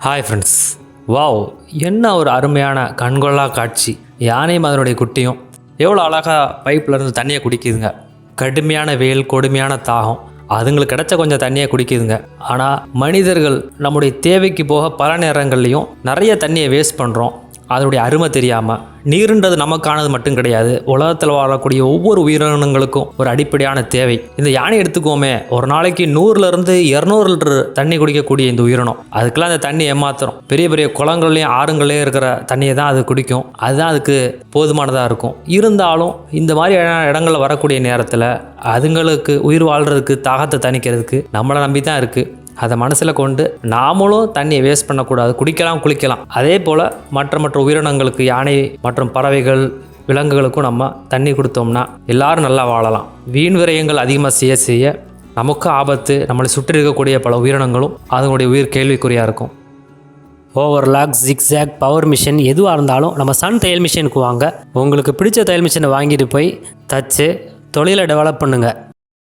Hi friends, wow, என்ன ஒரு அருமையான கண்கொள்ளா காட்சி. யானையும் அதனுடைய குட்டியும் எவ்வளோ அழகாக பைப்லேருந்து தண்ணியை குடிக்குதுங்க. கடுமையான வெயில், கொடுமையான தாகம், அதுங்களுக்கு கிடைச்ச கொஞ்சம் தண்ணியை குடிக்குதுங்க. ஆனால் மனிதர்கள் நம்முடைய தேவைக்கு போக பல நேரங்கள்லையும் நிறைய தண்ணியை வேஸ்ட் பண்ணுறோம். அதனுடைய அருமை தெரியாமல். நீருன்றது நமக்கானது மட்டும் கிடையாது, உலகத்தில் வாழக்கூடிய ஒவ்வொரு உயிரினங்களுக்கும் ஒரு அடிப்படையான தேவை. இந்த யானை எடுத்துக்கோமே, ஒரு நாளைக்கு 100லேருந்து 200 லிட்டர் தண்ணி குடிக்கக்கூடிய இந்த உயிரினம், அதுக்கெல்லாம் அந்த தண்ணி ஏமாத்திரம். பெரிய பெரிய குளங்கள்லையும் ஆறுங்கள்லையும் இருக்கிற தண்ணியை தான் அது குடிக்கும். அதுதான் அதுக்கு போதுமானதாக இருக்கும். இருந்தாலும் இந்த மாதிரி இடங்களில் வரக்கூடிய நேரத்தில் அதுங்களுக்கு உயிர் வாழ்கிறதுக்கு, தாகத்தை தணிக்கிறதுக்கு நம்மளை நம்பி தான் இருக்குது. அதை மனசில் கொண்டு நாமளும் தண்ணியை வேஸ்ட் பண்ணக்கூடாது. குடிக்கலாம், குளிக்கலாம். அதே போல் மற்ற உயிரினங்களுக்கு, யானை மற்றும் பறவைகள், விலங்குகளுக்கும் நம்ம தண்ணி கொடுத்தோம்னா எல்லாரும் நல்லா வாழலாம். வீண் விரயங்கள் அதிகமாக செய்ய நமக்கு ஆபத்து. நம்மளை சுற்றி இருக்கக்கூடிய பல உயிரினங்களும் அதனுடைய உயிர் கேள்விக்குறியாக இருக்கும். ஓவர்லாக், ஜிக்ஸாக், பவர் மிஷின் எதுவாக இருந்தாலும் நம்ம சன் தையல் மிஷினுக்கு வாங்க. உங்களுக்கு பிடிச்ச தையல் மிஷினை வாங்கிட்டு போய் தச்சு தொழிலை டெவலப் பண்ணுங்கள்.